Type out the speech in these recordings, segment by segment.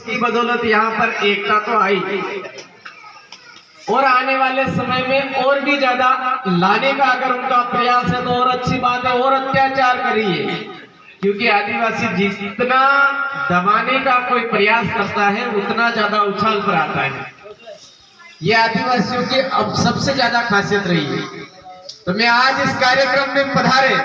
उसकी बदौलत यहाँ पर एकता तो आई और आने वाले समय में और भी ज्यादा लाने का अगर उनका प्रयास है तो और अच्छी बात है, और अत्याचार करिए, क्योंकि आदिवासी जितना दबाने का कोई प्रयास करता है उतना ज्यादा उछाल पर आता है। ये आदिवासियों की अब सबसे ज्यादा खासियत रही है। तो मैं आज इस कार्यक्रम में पधारे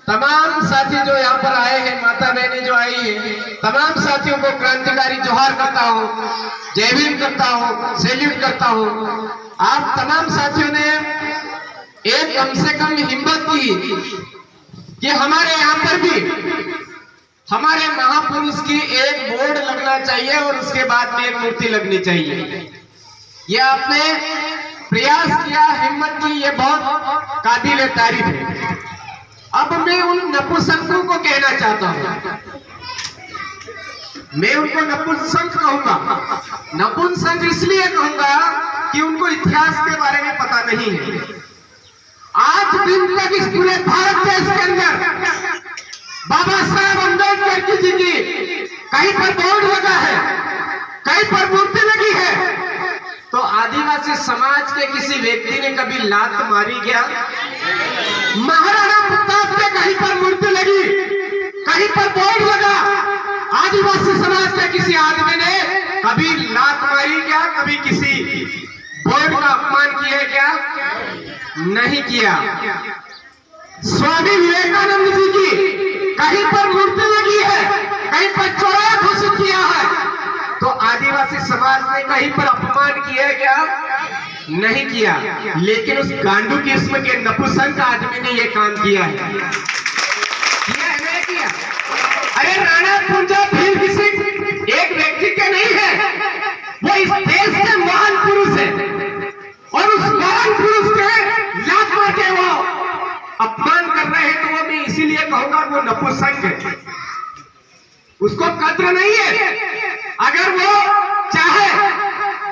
तमाम साथी जो यहाँ पर आए हैं, माता बहनें जो आई हैं, तमाम साथियों को क्रांतिकारी जोहार करता हूँ, जय भीम करता हूँ, सैल्यूट करता हूँ। आप तमाम साथियों ने एक कम से कम हिम्मत की कि हमारे यहाँ पर भी हमारे महापुरुष की एक बोर्ड लगना चाहिए और उसके बाद में एक मूर्ति लगनी चाहिए। ये आपने प्रयास किया, हिम्मत की, ये बहुत काबिल तारीफ है। अब मैं उन नपुंसकों को कहना चाहता हूं, मैं उनको नपुंसक कहूंगा। नपुंसक इसलिए कहूंगा कि उनको इतिहास के बारे में पता नहीं है। आज दिन तक इस पूरे भारत देश के अंदर बाबा साहब अम्बेडकर जी की कहीं पर बोर्ड लगा है, कहीं पर मूर्ति लगी है, तो आदिवासी समाज के किसी व्यक्ति ने कभी लात मारी क्या? महाराणा प्रताप के कहीं पर मूर्ति लगी, कहीं पर बोर्ड लगा, आदिवासी समाज के किसी आदमी ने कभी लात मारी क्या? कभी किसी बोर्ड का अपमान किया क्या? नहीं किया। स्वामी विवेकानंद जी की कहीं पर मूर्ति लगी है, कहीं पर चौराहा घोषित किया है, तो आदिवासी समाज ने कहीं पर अपमान किया क्या? नहीं किया। लेकिन उस गांडू किस्म के नपुंसक आदमी ने यह काम किया है, नहीं किया? अरे राणा कुंजा भीम सिंह एक व्यक्ति के नहीं है, वो इस देश के महान पुरुष है, और उस महान पुरुष के लात मार के वो अपमान कर रहे हैं, तो वो मैं इसीलिए कहूंगा वो नपुंसक है, उसको कद्र नहीं है। अगर वो चाहे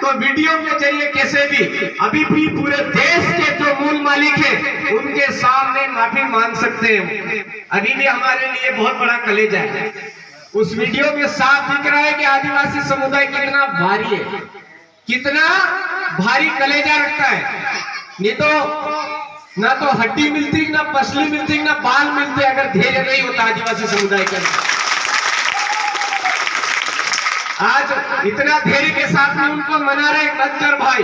तो वीडियो के जरिए कैसे भी अभी भी पूरे देश के जो मूल मालिक हैं उनके सामने माफी मांग सकते हैं। अभी भी हमारे लिए बहुत बड़ा कलेजा है। उस वीडियो में साफ दिख रहा है कि आदिवासी समुदाय कितना भारी है, कितना भारी कलेजा रखता है। नहीं तो ना तो हड्डी मिलती, ना पसली मिलती, ना बाल मिलते अगर धैर्य नहीं होता आदिवासी समुदाय का। आज इतना धैर्य के साथ में उनको मना रहे, मत कर भाई,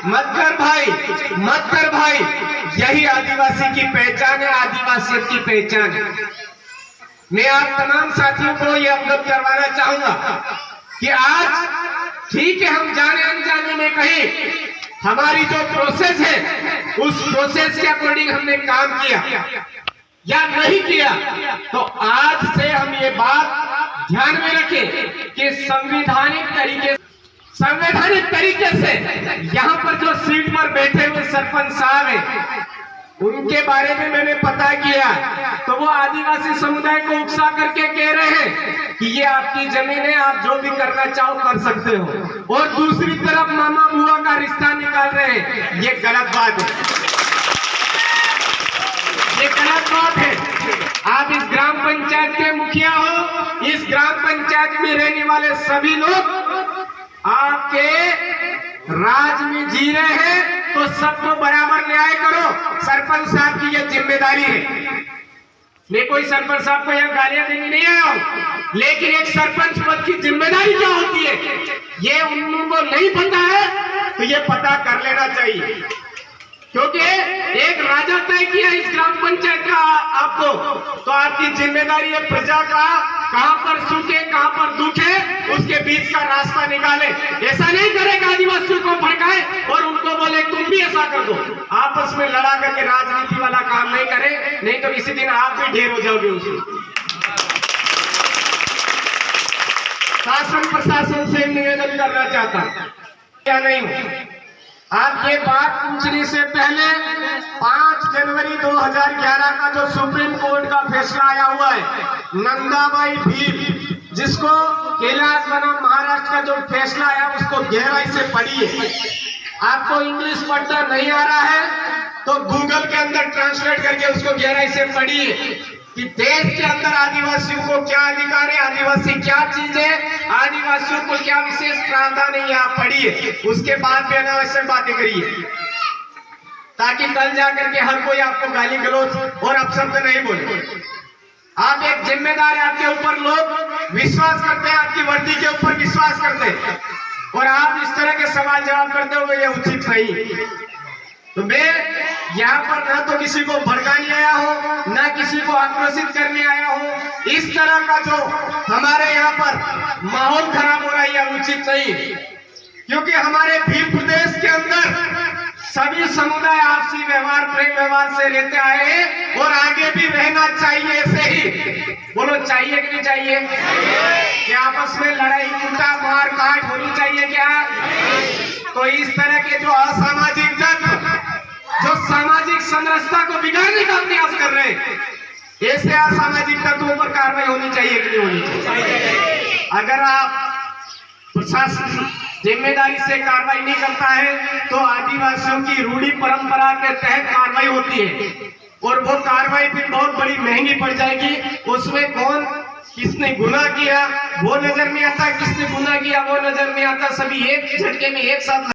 मत कर भाई, मत कर भाई। यही आदिवासी की पहचान है, आदिवासियत की पहचान है। मैं आप तमाम साथियों को यह अवगत करवाना चाहूंगा कि आज ठीक है, हम जाने अनजाने में कहीं हमारी जो प्रोसेस है उस प्रोसेस के अकॉर्डिंग हमने काम किया या नहीं किया, तो आज से हम ये बात ध्यान में रखें कि संवैधानिक तरीके से यहाँ पर जो सीट पर बैठे हुए सरपंच साहब हैं उनके बारे में मैंने पता किया, तो वो आदिवासी समुदाय को उकसा करके कह रहे हैं कि ये आपकी जमीन है, आप जो भी करना चाहो कर सकते हो, और दूसरी तरफ मामा बुआ का रिश्ता निकाल रहे हैं। ये गलत बात है, ये गलत बात है। आप इस ग्राम पंचायत के मुखिया हो, इस ग्राम पंचायत में रहने वाले सभी लोग आपके राज में जी रहे हैं, तो सबको बराबर न्याय करो। सरपंच साहब की यह जिम्मेदारी है। मैं कोई सरपंच साहब को यहाँ गालियां देने नहीं आया हूं, लेकिन एक सरपंच पद की जिम्मेदारी क्या होती है ये उन लोगों को नहीं पता है, तो ये पता कर लेना चाहिए। क्योंकि एक राजा तय किया इस ग्राम पंचायत का आपको, तो आपकी जिम्मेदारी है प्रजा का कहां पर सुख है, कहां पर दुख है, उसके बीच का रास्ता निकाले। ऐसा नहीं करेगा आदिवासियों को भड़काए और उनको बोले तुम भी ऐसा कर दो, आपस में लड़ा करके राजनीति वाला काम नहीं करे, नहीं तो किसी दिन आप भी ढेर हो जाओगे उसमें। शासन प्रशासन से निवेदन करना चाहता क्या नहीं, आप ये बात पूछने से पहले 5 जनवरी 2011 का जो सुप्रीम कोर्ट का फैसला आया हुआ है, नंदाबाई भील, जिसको कैलाश बनाम महाराष्ट्र का जो फैसला आया उसको गहराई से पढ़िए। आपको इंग्लिश पढ़ना नहीं आ रहा है तो गूगल के अंदर ट्रांसलेट करके उसको गहराई से पढ़िए। कि देश के अंदर आदिवासियों को क्या अधिकार है, आदिवासी क्या चीज है, आदिवासियों को क्या विशेष प्रावधान है, आप पढ़िए, उसके बाद भी अनावश्यक बातें करिए, ताकि कल जाकर के हर कोई आपको गाली गलौज और अपशब्द नहीं बोले। आप एक जिम्मेदार है, आपके ऊपर लोग विश्वास करते हैं, आपकी वर्दी के ऊपर विश्वास करते हैं, और आप इस तरह के सवाल जवाब करते हो, ये उचित नहीं। तो मैं यहाँ पर ना तो किसी को भड़काने आया हो, ना किसी को आक्रोशित करने आया हो। इस तरह का जो हमारे यहाँ पर माहौल खराब हो रहा है, यह उचित नहीं, क्योंकि हमारे भील प्रदेश के अंदर सभी समुदाय आपसी व्यवहार, प्रेम व्यवहार से रहते आए हैं और आगे भी रहना चाहिए ऐसे ही। बोलो चाहिए कि नहीं चाहिए? कि आपस में लड़ाई कूटा मार काट होनी चाहिए क्या? तो इस तरह के जो असामाजिक तत्व जो सामाजिक संरचना को बिगाड़ने का प्रयास कर रहे हैं, ऐसे असामाजिक तत्वों पर कार्रवाई होनी चाहिए कि नहीं होनी चाहिए? अगर आप प्रशासन जिम्मेदारी से कार्रवाई नहीं करता है तो आदिवासियों की रूढ़ी परंपरा के तहत कार्रवाई होती है, और वो कार्रवाई फिर बहुत बड़ी महंगी पड़ जाएगी। उसमें कौन किसने गुनाह किया वो नजर नहीं आता, किसने गुनाह किया वो नजर नहीं आता, सभी एक झटके में एक साथ